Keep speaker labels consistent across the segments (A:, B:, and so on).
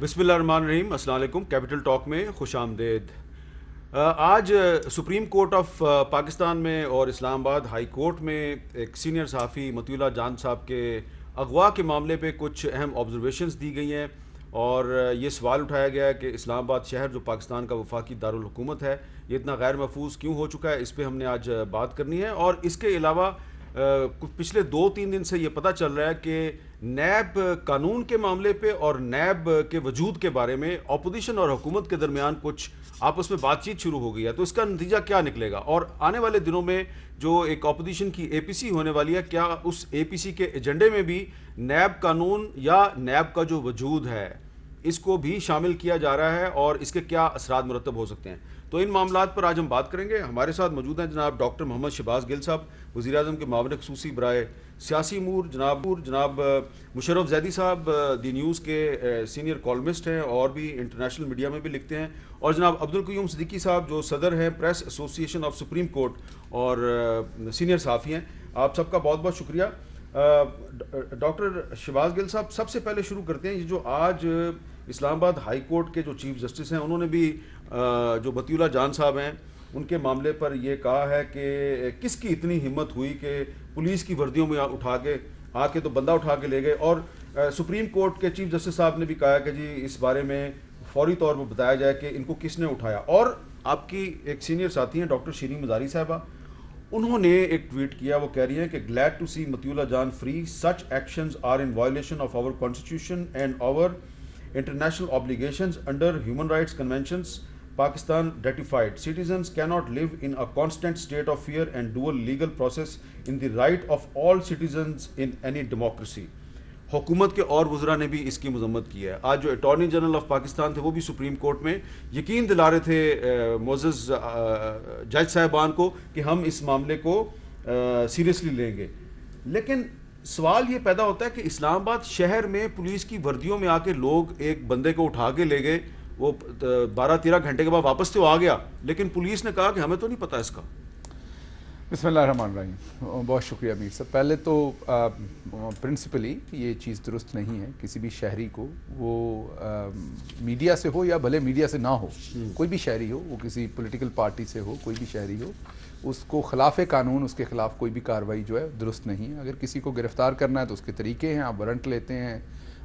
A: بسم اللہ الرحمن الرحیم. السلام علیکم. کیپٹل ٹاک میں خوش آمدید. آج سپریم کورٹ آف پاکستان میں اور اسلام آباد ہائی کورٹ میں ایک سینئر صحافی مطیع اللہ جان صاحب کے اغوا کے معاملے پہ کچھ اہم آبزرویشنز دی گئی ہیں اور یہ سوال اٹھایا گیا ہے کہ اسلام آباد شہر جو پاکستان کا وفاقی دارالحکومت ہے یہ اتنا غیر محفوظ کیوں ہو چکا ہے. اس پہ ہم نے آج بات کرنی ہے. اور اس کے علاوہ پچھلے 2-3 دن سے یہ پتہ چل رہا ہے کہ نیب قانون کے معاملے پہ اور نیب کے وجود کے بارے میں اپوزیشن اور حکومت کے درمیان کچھ آپس میں بات چیت شروع ہو گئی ہے. تو اس کا نتیجہ کیا نکلے گا اور آنے والے دنوں میں جو ایک اپوزیشن کی اے پی سی ہونے والی ہے, کیا اس اے پی سی کے ایجنڈے میں بھی نیب قانون یا نیب کا جو وجود ہے اس کو بھی شامل کیا جا رہا ہے اور اس کے کیا اثرات مرتب ہو سکتے ہیں. تو ان معاملات پر آج ہم بات کریں گے. ہمارے ساتھ موجود ہیں جناب ڈاکٹر محمد شہباز گل صاحب, وزیر اعظم کے معاون خصوصی برائے سیاسی امور, جناب مشرف زیدی صاحب دی نیوز کے سینئر کالمسٹ ہیں اور بھی انٹرنیشنل میڈیا میں بھی لکھتے ہیں, اور جناب عبدالقیوم صدیقی صاحب جو صدر ہیں پریس ایسوسی ایشن آف سپریم کورٹ اور سینئر صحافی ہیں. آپ سب کا بہت بہت شکریہ. ڈاکٹر شہباز گل صاحب, سب سے پہلے شروع کرتے ہیں. یہ جو آج اسلام آباد ہائی کورٹ کے جو چیف جسٹس ہیں انہوں نے بھی جو مطیع اللہ جان صاحب ہیں ان کے معاملے پر یہ کہا ہے کہ کس کی اتنی ہمت ہوئی کہ پولیس کی وردیوں میں آ کے تو بندہ اٹھا کے لے گئے. اور سپریم کورٹ کے چیف جسٹس صاحب نے بھی کہا کہ جی اس بارے میں فوری طور پر بتایا جائے کہ ان کو کس نے اٹھایا. اور آپ کی ایک سینئر ساتھی ہیں ڈاکٹر شیریں مزاری صاحبہ, انہوں نے ایک ٹویٹ کیا, وہ کہہ رہی ہیں کہ glad to see Matiullah Jan free, such actions are in violation of our constitution and our international obligations under human rights conventions Pakistan ratified. Citizens cannot live in a constant state of fear and dual legal process in the right of all citizens in any democracy. حکومت کے اور وزراء نے بھی اس کی مذمت کی ہے. آج جو اٹارنی جنرل آف پاکستان تھے وہ بھی سپریم کورٹ میں یقین دلا رہے تھے معزز جج صاحبان کو کہ ہم اس معاملے کو سیریسلی لیں گے. لیکن سوال یہ پیدا ہوتا ہے کہ اسلام آباد شہر میں پولیس کی وردیوں میں آ کے لوگ ایک بندے کو اٹھا کے لے گئے, وہ 12-13 گھنٹے کے بعد واپس تو آ گیا, لیکن پولیس نے کہا کہ ہمیں تو نہیں پتا اس کا.
B: بسم اللہ الرحمن الرحیم. بہت شکریہ امیر صاحب. پہلے تو پرنسپلی یہ چیز درست نہیں ہے. کسی بھی شہری کو وہ میڈیا سے ہو یا بھلے میڈیا سے نہ ہو, کوئی بھی شہری ہو, وہ کسی پولیٹیکل پارٹی سے ہو, کوئی بھی شہری ہو, اس کو خلاف قانون اس کے خلاف کوئی بھی کارروائی جو ہے درست نہیں ہے. اگر کسی کو گرفتار کرنا ہے تو اس کے طریقے ہیں. آپ وارنٹ لیتے ہیں,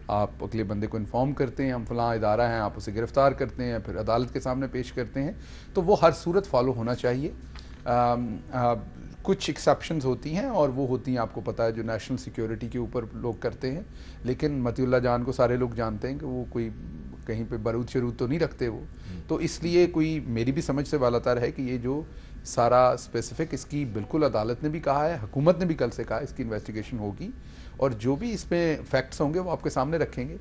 B: آپ اگلے بندے کو انفارم کرتے ہیں ہم فلاں ادارہ ہیں, آپ اسے گرفتار کرتے ہیں, پھر عدالت کے سامنے پیش کرتے ہیں, تو وہ ہر صورت فالو ہونا چاہیے. کچھ ایکسیپشنز ہوتی ہیں اور وہ ہوتی ہیں آپ کو پتہ ہے جو نیشنل سیکیورٹی کے اوپر لوگ کرتے ہیں. لیکن مطیع اللہ جان کو سارے لوگ جانتے ہیں کہ وہ کوئی کہیں پہ برود شرود تو نہیں رکھتے وہ. تو اس لیے کوئی میری بھی سمجھ سے بالاتر ہے کہ یہ جو سارا اسپیسیفک اس کی بالکل عدالت نے بھی کہا ہے, حکومت نے بھی کل سے کہا اس کی انویسٹیگیشن ہوگی اور جو بھی اس میں فیکٹس ہوں گے وہ آپ کے سامنے رکھیں گے.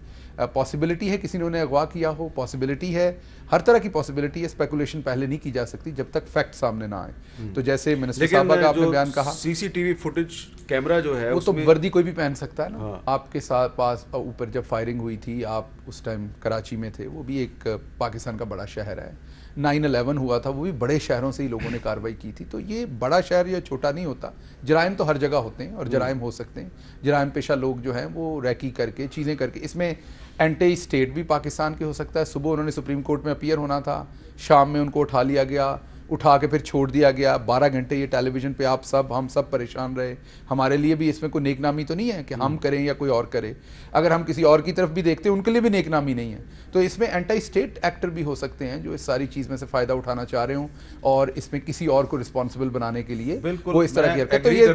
B: پاسبلٹی ہے کسی نے انہیں اغوا کیا ہو, پاسبلٹی ہے, ہر طرح کی پاسبلٹی ہے. اسپیکولیشن پہلے نہیں کی جا سکتی جب تک فیکٹ سامنے نہ آئے. تو جیسے منسٹر صاحبہ کا آپ نے بیان کہا,
A: C C T V footage camera جو ہے
B: وہ تو وردی کوئی بھی پہن سکتا ہے نا. آپ کے ساتھ پاس اوپر جب فائرنگ ہوئی تھی, آپ اس ٹائم کراچی میں تھے, وہ بھی ایک پاکستان کا بڑا شہر ہے. 9/11 ہوا تھا, وہ بھی بڑے شہروں سے ہی لوگوں نے کارروائی کی تھی. تو یہ بڑا شہر یا چھوٹا نہیں ہوتا. جرائم تو ہر جگہ ہوتے ہیں اور جرائم ہو سکتے ہیں. جرائم پیشہ لوگ جو ہیں وہ ریکی کر کے چیزیں کر کے, اس میں اینٹی اسٹیٹ بھی پاکستان کے ہو سکتا ہے. صبح انہوں نے سپریم کورٹ میں اپیئر ہونا تھا, شام میں ان کو اٹھا لیا گیا, اٹھا کے پھر چھوڑ دیا گیا. 12 گھنٹے یہ ٹیلی ویژن پہ ہم سب پریشان رہے. ہمارے لیے بھی اس میں کوئی نیک نامی تو نہیں ہے کہ ہم کریں یا کوئی اور کرے. اگر ہم کسی اور کی طرف بھی دیکھتے ہیں ان کے لیے بھی نیک نامی نہیں ہے. تو اس میں اینٹی اسٹیٹ ایکٹر بھی ہو سکتے ہیں جو اس ساری چیز میں سے فائدہ اٹھانا چاہ رہے ہوں اور اس میں کسی اور کو رسپانسبل بنانے کے لیے وہ اس طرح کی حرکت. تو یہ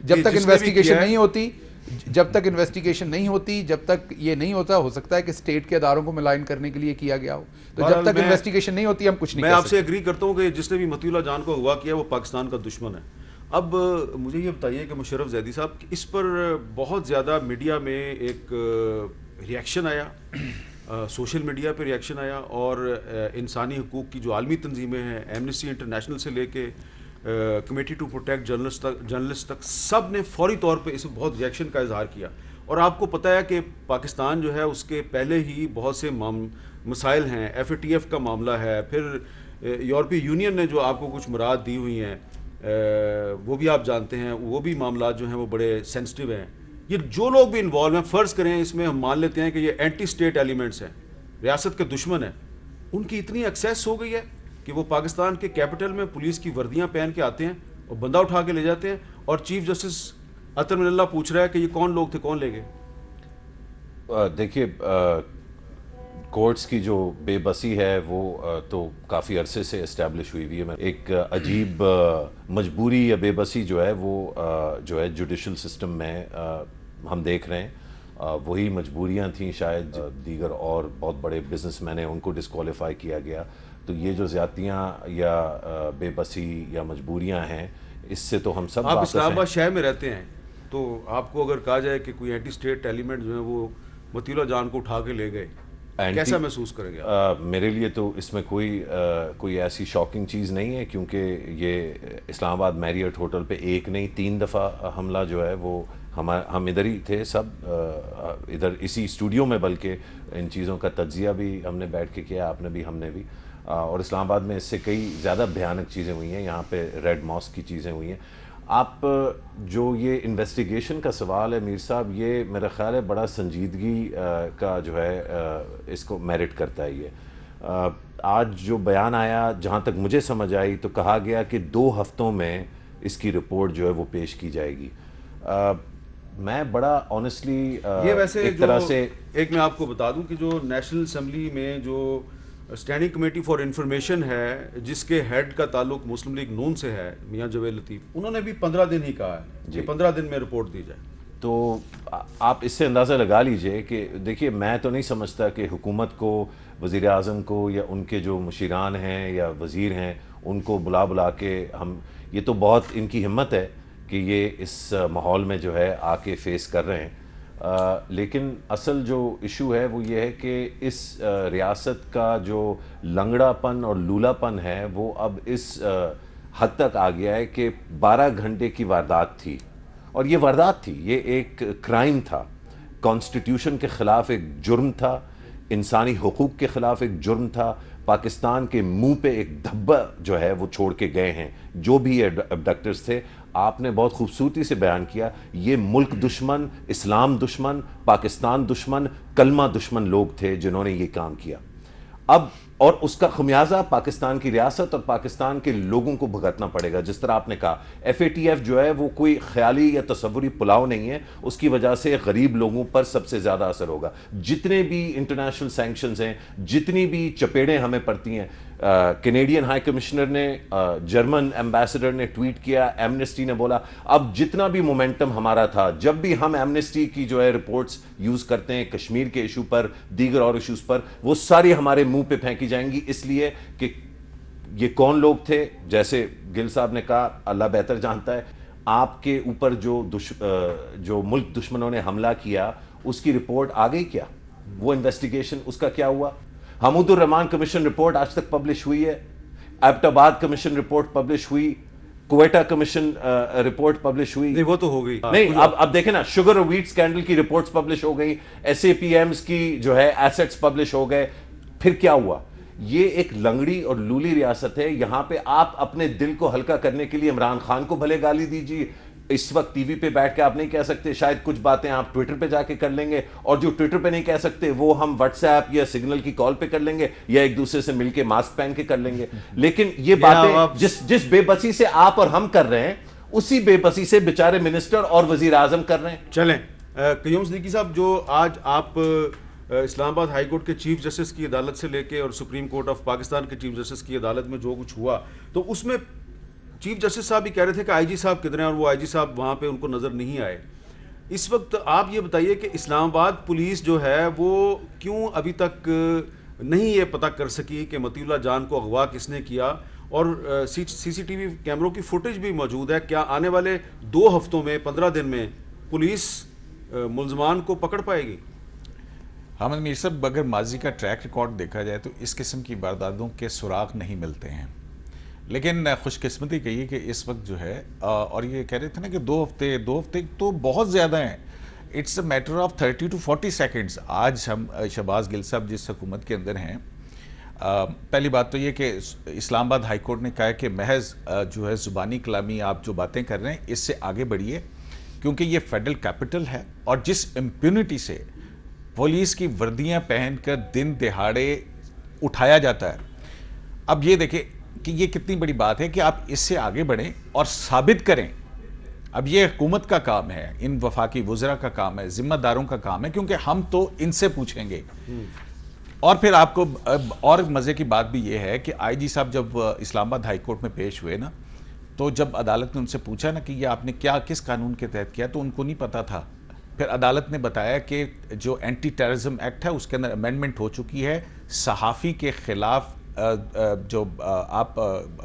B: جب تک انویسٹیگیشن نہیں ہوتی, جب تک یہ نہیں ہوتا, ہو سکتا ہے کہ اسٹیٹ کے اداروں کو ملائن کرنے کے لیے کیا گیا ہو. تو جب تک انویسٹیگیشن نہیں ہوتی ہم کچھ نہیں کر سکتے.
A: میں آپ سے ایگری کرتا ہوں کہ جس نے بھی مطیع اللہ جان کو اغوا کیا وہ پاکستان کا دشمن ہے. اب مجھے یہ بتائیے کہ مشرف زیدی صاحب, اس پر بہت زیادہ میڈیا میں ایک ریئیکشن آیا, سوشل میڈیا پہ ریئیکشن آیا, اور انسانی حقوق کی جو عالمی تنظیمیں ہیں, ایمنسٹی انٹرنیشنل سے لے کے کمیٹی ٹو پروٹیکٹ جرنلسٹ تک, سب نے فوری طور پہ اس میں بہت ریئیکشن کا اظہار کیا. اور آپ کو پتہ ہے کہ پاکستان جو ہے اس کے پہلے ہی بہت سے مسائل ہیں. ایف اے ٹی ایف کا معاملہ ہے, پھر یورپی یونین نے جو آپ کو کچھ مراد دی ہوئی ہیں وہ بھی آپ جانتے ہیں, وہ بھی معاملات جو ہیں وہ بڑے سینسٹیو ہیں. یہ جو لوگ بھی انوالو ہیں, فرض کریں اس میں ہم مان لیتے ہیں کہ یہ اینٹی اسٹیٹ ایلیمنٹس ہیں, ریاست کے دشمن ہیں، ان کی اتنی ایکسیس ہو گئی ہے کہ وہ پاکستان کے کیپٹل میں پولیس کی وردیاں پہن کے آتے ہیں اور بندہ اٹھا کے لے جاتے ہیں، اور چیف جسٹس عطر من اللہ پوچھ رہا ہے کہ یہ کون لوگ تھے، کون لے گئے؟
C: دیکھیے کورٹس کی جو بے بسی ہے وہ تو کافی عرصے سے اسٹیبلش ہوئی ہوئی ہے. ایک عجیب مجبوری یا بے بسی جو ہے وہ جو ہے جوڈیشل سسٹم میں ہم دیکھ رہے ہیں. وہی مجبوریاں تھیں شاید دیگر اور بہت بڑے بزنس مین ہیں ان کو ڈسکوالیفائی کیا گیا. تو یہ جو زیادتیاں یا بے بسی یا مجبوریاں ہیں اس سے تو ہم سب
A: آپ اسلام آباد شہر میں رہتے ہیں، تو آپ کو اگر کہا جائے کہ کوئی اینٹی اسٹیٹ ایلیمنٹ جو ہیں وہ مطیع اللہ جان کو اٹھا کے لے گئے، کیسا محسوس کریں گے؟
C: میرے لیے تو اس میں کوئی ایسی شاکنگ چیز نہیں ہے، کیونکہ یہ اسلام آباد میریٹ ہوٹل پہ ایک نہیں 3 دفعہ حملہ جو ہے وہ ہم ادھر ہی تھے سب، ادھر اسی اسٹوڈیو میں، بلکہ ان چیزوں کا تجزیہ بھی ہم نے بیٹھ کے کیا، آپ نے بھی ہم نے بھی. اور اسلام آباد میں اس سے کئی زیادہ بھیانک چیزیں ہوئی ہیں. یہاں پہ ریڈ ماسک کی چیزیں ہوئی ہیں. آپ جو یہ انویسٹیگیشن کا سوال ہے میر صاحب، یہ میرا خیال ہے بڑا سنجیدگی کا جو ہے اس کو میرٹ کرتا ہے. یہ آج جو بیان آیا جہاں تک مجھے سمجھ آئی تو کہا گیا کہ 2 ہفتوں میں اس کی رپورٹ جو ہے وہ پیش کی جائے گی. میں بڑا آنیسٹلی
A: یہ ویسے
C: ایک طرح سے
A: ایک میں آپ کو بتا دوں کہ جو نیشنل اسمبلی میں جو اسٹینڈنگ کمیٹی فار انفارمیشن ہے جس کے ہیڈ کا تعلق مسلم لیگ نون سے ہے، میاں جویل لطیف، انہوں نے بھی 15 دن ہی کہا ہے کہ 15 دن میں رپورٹ دی جائے.
C: تو آپ اس سے اندازہ لگا لیجئے کہ دیکھیے میں تو نہیں سمجھتا کہ حکومت کو، وزیر اعظم کو یا ان کے جو مشیران ہیں یا وزیر ہیں ان کو بلا کے ہم، یہ تو بہت ان کی ہمت ہے کہ یہ اس ماحول میں جو ہے آ کے فیس کر رہے ہیں. لیکن اصل جو ایشو ہے وہ یہ ہے کہ اس ریاست کا جو لنگڑا پن اور لولا پن ہے وہ اب اس حد تک آ گیا ہے کہ 12 گھنٹے کی واردات تھی، اور یہ واردات تھی، یہ ایک کرائم تھا، کانسٹیٹیوشن کے خلاف ایک جرم تھا، انسانی حقوق کے خلاف ایک جرم تھا. پاکستان کے منہ پہ ایک دھبا جو ہے وہ چھوڑ کے گئے ہیں جو بھی ابڈکٹرز تھے. آپ نے بہت خوبصورتی سے بیان کیا، یہ ملک دشمن، اسلام دشمن، پاکستان دشمن، کلمہ دشمن لوگ تھے جنہوں نے یہ کام کیا. اب اور اس کا خمیازہ پاکستان کی ریاست اور پاکستان کے لوگوں کو بھگتنا پڑے گا. جس طرح آپ نے کہا FATF جو ہے وہ کوئی خیالی یا تصوری پلاؤ نہیں ہے، اس کی وجہ سے غریب لوگوں پر سب سے زیادہ اثر ہوگا. جتنے بھی انٹرنیشنل سینکشنز ہیں، جتنی بھی چپیڑیں ہمیں پڑتی ہیں، کینیڈین ہائی کمشنر نے، جرمن ایمبیسڈر نے ٹویٹ کیا، ایمنسٹی نے بولا، اب جتنا بھی مومنٹم ہمارا تھا، جب بھی ہم ایمنسٹی کی جو ہے رپورٹس یوز کرتے ہیں کشمیر کے ایشو پر، دیگر اور ایشوز پر، وہ ساری ہمارے منہ پہ پھینکی جائیں گی، اس لیے کہ یہ کون لوگ تھے. جیسے گل صاحب نے کہا، اللہ بہتر جانتا ہے. آپ کے اوپر جو ملک دشمنوں نے حملہ کیا اس کی رپورٹ آ گئی کیا؟ وہ انویسٹیگیشن اس کا کیا ہوا؟ حمود الرحمان کمیشن رپورٹ آج تک پبلش ہوئی ہے، ایبٹ آباد کمیشن رپورٹ پبلش ہوئی، کوئٹہ کمیشن رپورٹ پبلش ہوئی.
A: نہیں وہ تو ہو گئی.
C: نہیں اب دیکھیں نا، شوگر اور ویٹ سکینڈل کی رپورٹس پبلش ہو گئی، SAPMs کی جو ہے ایسٹس پبلش ہو گئے. پھر کیا ہوا؟ یہ ایک لنگڑی اور لولی ریاست ہے. یہاں پہ آپ اپنے دل کو ہلکا کرنے کے لیے عمران خان کو بھلے گالی دیجیے، اس وقت ٹی وی پہ بیٹھ کے آپ نہیں کہہ سکتے، شاید کچھ باتیں آپ ٹویٹر پہ جا کے کر لیں گے، اور جو ٹویٹر پہ نہیں کہہ سکتے وہ ہم واٹس ایپ یا سگنل کی کال پہ کر لیں گے، یا ایک دوسرے سے مل کے ماسک پہن کے کر لیں گے. لیکن یہ باتیں جس بے بسی سے آپ اور ہم کر رہے ہیں، اسی بے بسی سے بیچارے منسٹر اور وزیر اعظم کر رہے ہیں.
A: چلیں قیوم صدیقی صاحب، جو آج آپ اسلام آباد ہائی کورٹ کے چیف جسٹس کی عدالت سے لے کے اور سپریم کورٹ آف پاکستان کے چیف جسٹس کی عدالت میں جو کچھ ہوا، تو اس میں چیف جسٹس صاحب بھی کہہ رہے تھے کہ IG صاحب کدھر ہیں، اور وہ IG صاحب وہاں پہ ان کو نظر نہیں آئے. اس وقت آپ یہ بتائیے کہ اسلام آباد پولیس جو ہے وہ کیوں ابھی تک نہیں یہ پتہ کر سکی کہ مطیع اللہ جان کو اغوا کس نے کیا، اور CCTV کیمروں کی فوٹیج بھی موجود ہے. کیا آنے والے 2 ہفتوں میں، 15 دن میں پولیس ملزمان کو پکڑ پائے گی؟
D: حامد میر صاحب، اگر ماضی کا ٹریک ریکارڈ دیکھا جائے تو اس قسم کی وارداتوں کے سراغ نہیں ملتے ہیں. لیکن خوش قسمتی کہیے کہ اس وقت جو ہے، اور یہ کہہ رہے تھے نا کہ 2 ہفتے تو بہت زیادہ ہیں. It's a matter of 30 to 40 seconds. آج ہم شہباز گل صاحب جس حکومت کے اندر ہیں، پہلی بات تو یہ کہ اسلام آباد ہائی کورٹ نے کہا ہے کہ محض جو ہے زبانی کلامی آپ جو باتیں کر رہے ہیں اس سے آگے بڑھیے، کیونکہ یہ فیڈرل کیپٹل ہے، اور جس امپیونٹی سے پولیس کی وردیاں پہن کر دن دہاڑے اٹھایا جاتا ہے. اب یہ دیکھیں کہ یہ کتنی بڑی بات ہے کہ آپ اس سے آگے بڑھیں اور ثابت کریں. اب یہ حکومت کا کام ہے, ان وفاقی وزراء کا کام ہے, ذمہ داروں کا کام ہے, کیونکہ ہم تو ان سے پوچھیں گے. اور پھر آپ کو اور مزے کی بات بھی یہ ہے کہ آئی جی صاحب جب اسلام آباد ہائی کورٹ میں پیش ہوئے نا, تو جب عدالت نے ان سے پوچھا نا کہ یہ آپ نے کیا کس قانون کے تحت کیا, تو ان کو نہیں پتا تھا. پھر عدالت نے بتایا کہ جو اینٹی ٹیررزم ایکٹ ہے اس کے اندر امینڈمنٹ ہو چکی ہے, صحافی کے خلاف جو آپ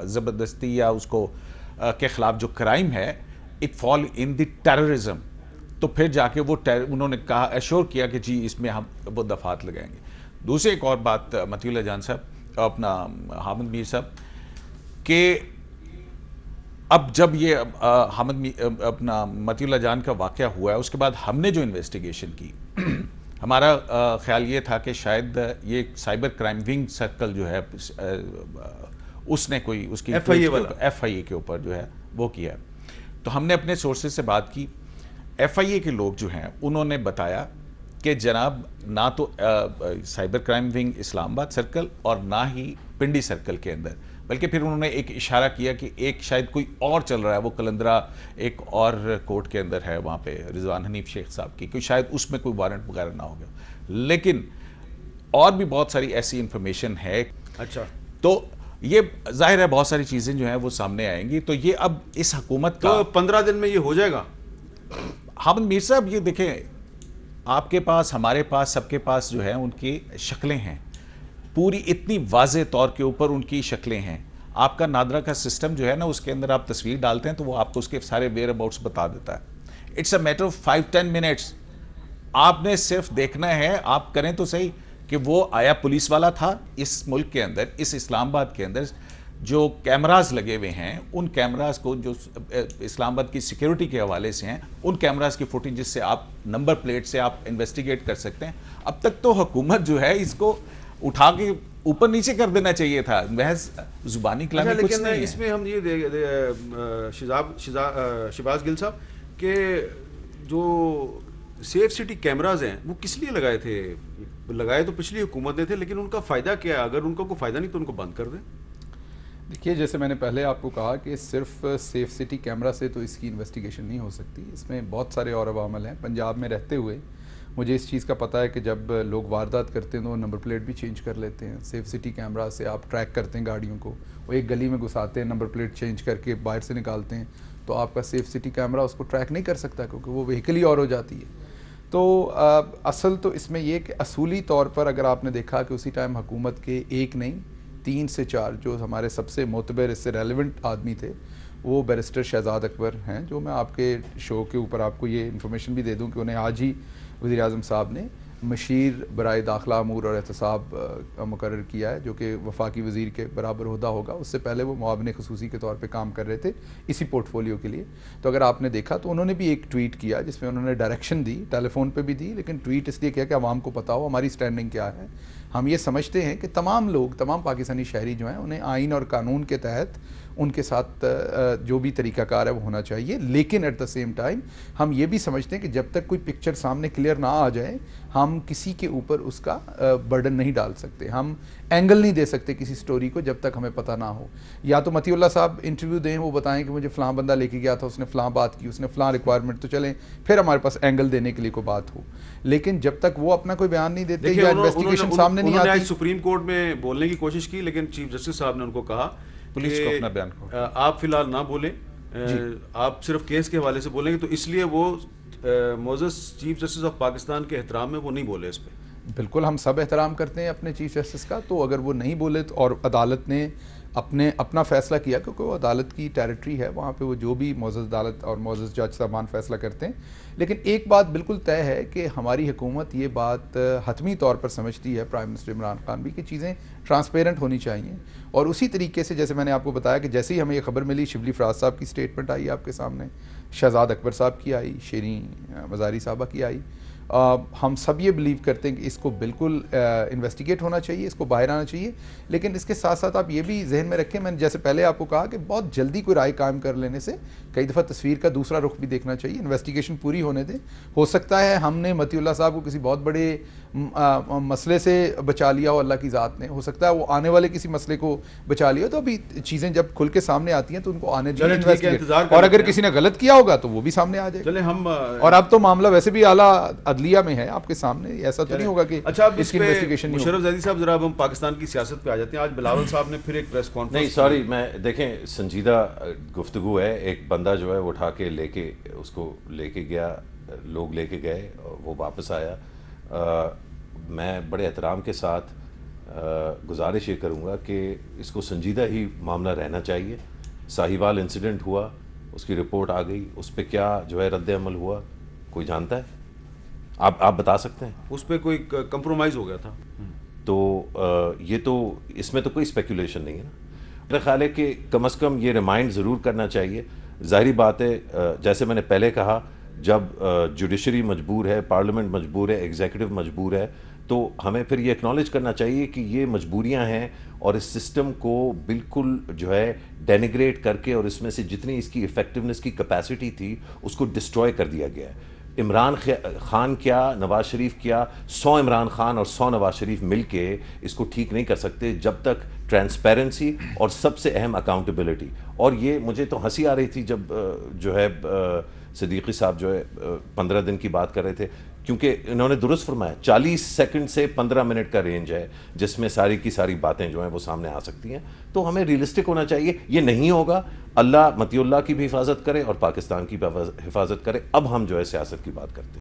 D: زبردستی یا اس کو کے خلاف جو کرائم ہے, it fall in the terrorism. تو پھر جا کے وہ انہوں نے کہا, ایشور کیا کہ جی اس میں ہم وہ دفعات لگائیں گے. دوسری ایک اور بات مطیع اللہ جان صاحب, اپنا حامد میر صاحب, کہ اب جب یہ اپنا مطیع اللہ جان کا واقعہ ہوا ہے, اس کے بعد ہم نے جو انویسٹیگیشن کی, ہمارا خیال یہ تھا کہ شاید یہ سائبر کرائم ونگ سرکل جو ہے اس نے کوئی اس کی ایف آئی اے کے اوپر جو ہے وہ کیا ہے. تو ہم نے اپنے سورسز سے بات کی. ایف آئی اے کے لوگ جو ہیں انہوں نے بتایا کہ جناب نہ تو سائبر کرائم ونگ اسلام آباد سرکل اور نہ ہی پنڈی سرکل کے اندر, بلکہ پھر انہوں نے ایک اشارہ کیا کہ ایک شاید کوئی اور چل رہا ہے, وہ کلندرا ایک اور کورٹ کے اندر ہے, وہاں پہ رضوان حنیف شیخ صاحب کی, کوئی شاید اس میں کوئی وارنٹ وغیرہ نہ ہو گیا. لیکن اور بھی بہت ساری ایسی انفارمیشن ہے.
A: اچھا,
D: تو یہ ظاہر ہے بہت ساری چیزیں جو ہیں وہ سامنے آئیں گی. تو یہ اب اس حکومت کا,
A: تو 15 دن میں یہ ہو جائے گا.
D: حامد میر صاحب یہ دیکھیں, آپ کے پاس, ہمارے پاس, سب کے پاس جو ہے ان کی شکلیں ہیں, پوری اتنی واضح طور کے اوپر ان کی شکلیں ہیں. آپ کا نادرا کا سسٹم جو ہے نا, اس کے اندر آپ تصویر ڈالتے ہیں تو وہ آپ کو اس کے سارے ویئر اباؤٹس بتا دیتا ہے. It's a matter of 5-10 minutes. آپ نے صرف دیکھنا ہے, آپ کریں تو صحیح, کہ وہ آیا پولیس والا تھا اس ملک کے اندر, اس اسلام آباد کے اندر جو کیمراز لگے ہوئے ہیں, ان کیمراز کو جو اسلام آباد کی سیکیورٹی کے حوالے سے ہیں, ان کیمراز کی فوٹیج جس سے آپ نمبر پلیٹ سے آپ انویسٹیگیٹ کر سکتے ہیں. اب تک تو حکومت جو ہے اس کو اٹھا کے اوپر نیچے کر دینا چاہیے تھا, محض زبانی کلامی کچھ نہیں ہے.
A: اس میں ہم یہ شہباز گل صاحب کہ جو سیف سٹی کیمراز ہیں وہ کس لیے لگائے تھے؟ لگائے تو پچھلی حکومت نے تھے, لیکن ان کا فائدہ کیا ہے؟ اگر ان کا کوئی فائدہ نہیں تو ان کو بند کر دیں.
B: دیکھیے, جیسے میں نے پہلے آپ کو کہا کہ صرف سیف سٹی کیمرہ سے تو اس کی انویسٹیگیشن نہیں ہو سکتی, اس میں بہت سارے اور عوامل ہیں. پنجاب میں رہتے ہوئے مجھے اس چیز کا پتہ ہے کہ جب لوگ واردات کرتے ہیں تو وہ نمبر پلیٹ بھی چینج کر لیتے ہیں. سیف سٹی کیمرہ سے آپ ٹریک کرتے ہیں گاڑیوں کو, وہ ایک گلی میں گھساتے ہیں, نمبر پلیٹ چینج کر کے باہر سے نکالتے ہیں, تو آپ کا سیف سٹی کیمرہ اس کو ٹریک نہیں کر سکتا کیونکہ وہ وہیکل ہی اور ہو جاتی ہے. تو اصل تو اس میں یہ کہ اصولی طور پر اگر آپ نے دیکھا کہ اسی ٹائم حکومت کے 1 نہیں 3 سے 4 جو ہمارے سب سے معتبر اس سے ریلیونٹ آدمی تھے, وہ بیرسٹر شہزاد اکبر ہیں, جو میں آپ کے شو کے اوپر آپ کو یہ انفارمیشن بھی دے دوں کہ انہیں آج ہی وزیر اعظم صاحب نے مشیر برائے داخلہ امور اور احتساب مقرر کیا ہے, جو کہ وفاقی وزیر کے برابر عہدہ ہوگا. اس سے پہلے وہ معاون خصوصی کے طور پہ کام کر رہے تھے اسی پورٹ فولیو کے لیے. تو اگر آپ نے دیکھا تو انہوں نے بھی ایک ٹویٹ کیا جس میں انہوں نے ڈائریکشن دی, ٹیلی فون پہ بھی دی, لیکن ٹویٹ اس لیے کیا کہ عوام کو پتا ہو ہماری سٹینڈنگ کیا ہے. ہم یہ سمجھتے ہیں کہ تمام لوگ, تمام پاکستانی شہری جو ہیں, انہیں آئین اور قانون کے تحت ان کے ساتھ جو بھی طریقہ کار ہے وہ ہونا چاہیے. لیکن ایٹ دا سیم ٹائم ہم یہ بھی سمجھتے ہیں کہ جب تک کوئی پکچر سامنے کلیئر نہ آ جائے, ہم کسی کے اوپر اس کا برڈن نہیں ڈال سکتے, ہم اینگل نہیں دے سکتے کسی سٹوری کو جب تک ہمیں پتہ نہ ہو. یا تو مطیع اللہ صاحب انٹرویو دیں, وہ بتائیں کہ مجھے فلاں بندہ لے کے گیا تھا, اس نے فلاں بات کی, اس نے فلاں ریکوائرمنٹ, تو چلیں پھر ہمارے پاس اینگل دینے کے لیے کوئی بات ہو. لیکن جب تک وہ اپنا کوئی بیان نہیں دیتے یا انویسٹیگیشن سامنے نہیں آتی.
A: انہوں نے سپریم کورٹ میں بولنے کی کوشش کی, لیکن چیف جسٹس صاحب نے ان کو کہا
D: پولیس کو اپنا بیان کو
A: آپ فی الحال نہ بولیں, آپ صرف کیس کے حوالے سے بولیں گے, تو اس لیے وہ معزز چیف جسٹس آف پاکستان کے احترام میں وہ نہیں بولے اس پہ.
B: بالکل, ہم سب احترام کرتے ہیں اپنے چیف جسٹس کا, تو اگر وہ نہیں بولے تو, اور عدالت نے اپنا فیصلہ کیا, کیونکہ وہ عدالت کی ٹیریٹری ہے, وہاں پہ وہ جو بھی معزز عدالت اور معزز جج صاحبان فیصلہ کرتے ہیں. لیکن ایک بات بالکل طے ہے کہ ہماری حکومت یہ بات حتمی طور پر سمجھتی ہے, پرائم منسٹر عمران خان بھی, کہ چیزیں ٹرانسپیرنٹ ہونی چاہیے. اور اسی طریقے سے جیسے میں نے آپ کو بتایا کہ جیسے ہی ہمیں یہ خبر ملی, شبلی فراز صاحب کی سٹیٹمنٹ آئی آپ کے سامنے, شہزاد اکبر صاحب کی آئی, شیریں مزاری صاحبہ کی آئی, ہم سب یہ بلیو کرتے ہیں کہ اس کو بالکل انویسٹیگیٹ ہونا چاہیے, اس کو باہر آنا چاہیے, لیکن اس کے ساتھ ساتھ آپ یہ بھی ذہن میں رکھیں, میں نے جیسے پہلے آپ کو کہا کہ بہت جلدی کوئی رائے قائم کر لینے سے کئی دفعہ تصویر کا دوسرا رخ بھی دیکھنا چاہیے, انویسٹیگیشن پوری ہونے دیں. ہو سکتا ہے ہم نے مطیع اللہ صاحب کو کسی بہت بڑے مسئلے سے بچا لیا ہو اللہ کی ذات نے, ہو سکتا ہے وہ آنے والے کسی مسئلے کو بچا لیا, تو ابھی چیزیں جب کھل کے سامنے آتی ہیں تو ان کو آنے دیں, اور اگر کسی نے غلط کیا ہوگا تو وہ بھی سامنے آ جائے.
A: چلیں ہم,
B: اور اب تو معاملہ ویسے بھی اعلیٰ عدلیہ میں ہے آپ کے سامنے, ایسا تو نہیں ہوگا کہ
A: اچھا اب
B: اس کی انویسٹیگیشن نہیں.
A: مشرف زیدی صاحب ذرا اب ہم پاکستان کی سیاست پہ آ جاتے ہیں. آج بلاول صاحب نے پھر ایک پریس کانفرنس,
C: نہیں سوری, میں دیکھیں سنجیدہ گفتگو ہے, ایک بندہ جو ہے وہ اٹھا کے لے کے اس کو لے کے گیا, لوگ لے کے گئے, وہ واپس آیا. میں بڑے احترام کے ساتھ گزارش یہ کروں گا کہ اس کو سنجیدہ ہی معاملہ رہنا چاہیے. ساہیوال انسیڈنٹ ہوا, اس کی رپورٹ آ گئی, اس پہ کیا جو ہے رد عمل ہوا کوئی جانتا ہے؟ آپ بتا سکتے ہیں؟
A: اس پہ کوئی کمپرومائز ہو گیا تھا,
C: تو یہ تو اس میں تو کوئی اسپیکولیشن نہیں ہے نا. میرا خیال ہے کہ کم از کم یہ ریمائنڈ ضرور کرنا چاہیے. ظاہری بات ہے, جیسے میں نے پہلے کہا, جب جوڈیشری مجبور ہے, پارلیمنٹ مجبور ہے, ایگزیکٹو مجبور ہے, تو ہمیں پھر یہ ایکنالج کرنا چاہیے کہ یہ مجبوریاں ہیں, اور اس سسٹم کو بالکل جو ہے ڈینیگریٹ کر کے, اور اس میں سے جتنی اس کی ایفیکٹونیس کی کیپیسٹی تھی اس کو ڈسٹروائے کر دیا گیا ہے. عمران خان کیا, نواز شریف کیا, 100 عمران خان اور 100 نواز شریف مل کے اس کو ٹھیک نہیں کر سکتے جب تک ٹرانسپیرنسی اور سب سے اہم اکاؤنٹیبلٹی. اور یہ مجھے تو ہنسی آ رہی تھی جب جو ہے صدیقی صاحب جو ہے 15 دن کی بات کر رہے تھے, کیونکہ انہوں نے درست فرمایا 40 سیکنڈ سے 15 منٹ کا رینج ہے جس میں ساری کی ساری باتیں جو ہیں وہ سامنے آ سکتی ہیں. تو ہمیں ریئلسٹک ہونا چاہیے. یہ نہیں ہوگا, اللہ مطیع اللہ کی بھی حفاظت کرے اور پاکستان کی بھی حفاظت کرے. اب ہم جو ہے سیاست کی بات کرتے ہیں.